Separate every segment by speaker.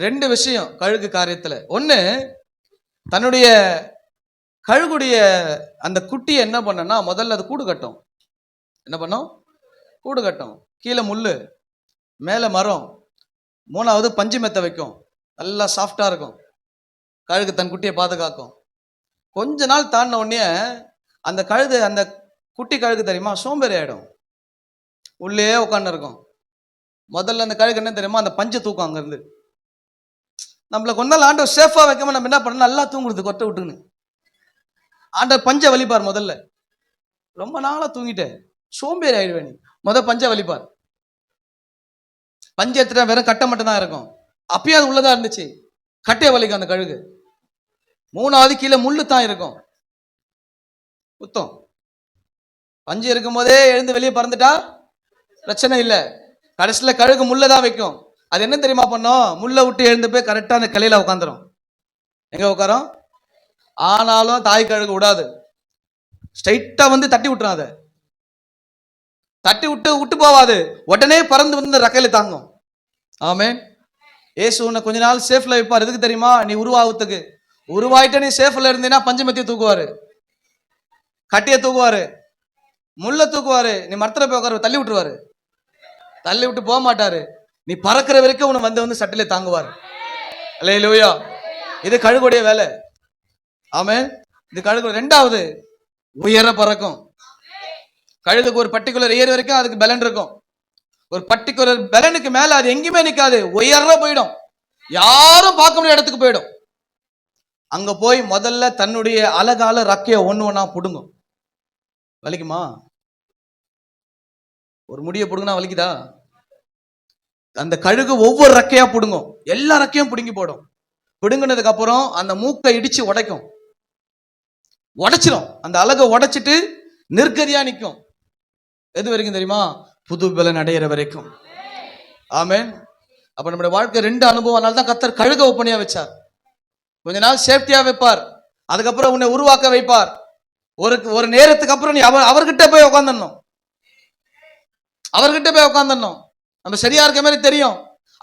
Speaker 1: ரெண்டு விஷயம் கழுகு காரியத்துல. ஒண்ணு, தன்னுடைய கழுகுடைய அந்த குட்டியை என்ன பண்ணனா, முதல்ல அது கூடு கட்டும். என்ன பண்ணும்? கூடு கட்டும். கீழே முள்ளு, மேல மரம், மூணாவது பஞ்சு மெத்த வைக்கும். நல்லா சாஃப்டா இருக்கும். கழுகு தன் குட்டியை பாதுகாக்கும். கொஞ்ச நாள் தாண்டின உடனே அந்த கழுகு, அந்த குட்டி கழுகு தெரியுமா, சோம்பேறி ஆயிடும். உள்ளே உட்காந்து இருக்கும். முதல்ல அந்த கழுகு என்ன தெரியுமா, அந்த பஞ்சை தூக்கும். அங்கிருந்து நம்மளை கொஞ்ச நாள் ஆண்டவர் சேஃபா வைக்காம நம்ம என்ன பண்ணணும், நல்லா தூங்குறது கொட்டை விட்டுன்னு. ஆண்டவர் பஞ்சை வலிப்பார். முதல்ல ரொம்ப நாளா தூங்கிட்டேன், சோம்பேறி ஆயிடுவேன், பஞ்சை வலிப்பார். பஞ்சு எடுத்துட்டா வெறும் கட்டை மட்டும் தான் இருக்கும். அப்பயும் அது உள்ளதா இருந்துச்சு, கட்டையை வலிக்கும் அந்த கழுகு. மூணாவது கீழே முள்ளு தான் இருக்கும், குத்தம். பஞ்சு இருக்கும் போதே எழுந்து வெளியே பறந்துட்டா பிரச்சனை இல்லை. கடைசியில் கழுகு முள்ளதான் வைக்கும். அது என்ன தெரியுமா பண்ணும், முள்ளை விட்டு எழுந்து போய் கரெக்டா அந்த கிளையில உட்காந்துரும். எங்க உட்காரும்? ஆனாலும் தாய் கழுகு விடாது, ஸ்ட்ரைட்டா வந்து தட்டி விட்டுரும். அதை தட்டி விட்டு போவாது, உடனே பறந்து வந்து ரக்கையில தாங்கும். ஆமென். ஏசு உன்னை கொஞ்ச நாள் சேஃப்ல வைப்பார். எதுக்கு தெரியுமா? நீ உருவாகுறதுக்கு. உருவாயிட்ட நீ சேஃப்ல இருந்தீன்னா பஞ்சமத்தியை தூக்குவாரு, கட்டியை தூக்குவாரு, முள்ளை தூக்குவாரு. நீ மரத்துல போய் உட்காரு, தள்ளி விட்டுருவாரு. தள்ளி விட்டு போக மாட்டாரு. நீ பறக்கிற வரைக்கும் உன்னை வந்து சட்டில தாங்குவார். அல்லேலூயா. இது கழுகுடைய வேலை. ஆமென். இது கழுகு. ரெண்டாவது, உயர பறக்கும். கழுகுக்கு ஒரு பர்டிகுலர் ஏர் வரைக்கும் அதுக்கு பலன் இருக்கும். ஒரு பர்டிகுலர் பலனுக்கு மேல அது எங்கேயுமே நிற்காது, உயர போயிடும். யாரும் பார்க்க முடியாத இடத்துக்கு போயிடும். அங்க போய் முதல்ல தன்னுடைய அழகால ரக்கைய ஒண்ணா புடுங்கும். வலிக்குமா? ஒரு முடியை புடுங்கினா வலிக்குதா? அந்த கழுகு ஒவ்வொரு ரக்கையா புடுங்கும், எல்லா ரக்கையும் புடுங்கி போடும். புடுங்கினதுக்கு அப்புறம் அந்த மூக்கை இடிச்சு உடைக்கும், உடைச்சிடும். அந்த அழகை உடைச்சிட்டு நிற்கதியா நிற்கும். எது வரைக்கும் தெரியுமா? புது பலன் அடையிற வரைக்கும். ஆமென். அப்ப நம்முடைய வாழ்க்கை ரெண்டு அனுபவம். அதனால தான் கர்த்தர் கழுக ஒப்பனையா வச்சார். கொஞ்ச நாள் சேஃப்டியா வைப்பார், அதுக்கப்புறம் உன்னை உருவாக்க வைப்பார். ஒரு நேரத்துக்கு அப்புறம் நீ அவர்கிட்ட போய் உட்காந்துடணும். அவர்கிட்ட போய் உட்காந்துடணும். நம்ம சரியா இருக்க மாதிரி தெரியும்,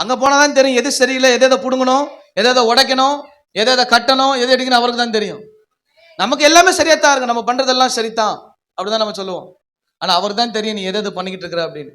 Speaker 1: அங்க போனாதான் தெரியும் எது சரியில்லை, எதை புடுங்கணும், எதை உடைக்கணும், எதை கட்டணும், எதை எடுக்கணும், அவருக்கு தான் தெரியும். நமக்கு எல்லாமே சரியாத்தான் இருக்கு, நம்ம பண்றதெல்லாம் சரிதான், அப்படிதான் நம்ம சொல்லுவோம். ஆனா அவருக்கு தான் தெரியும் நீ எதை பண்ணிக்கிட்டு இருக்கிற அப்படின்னு.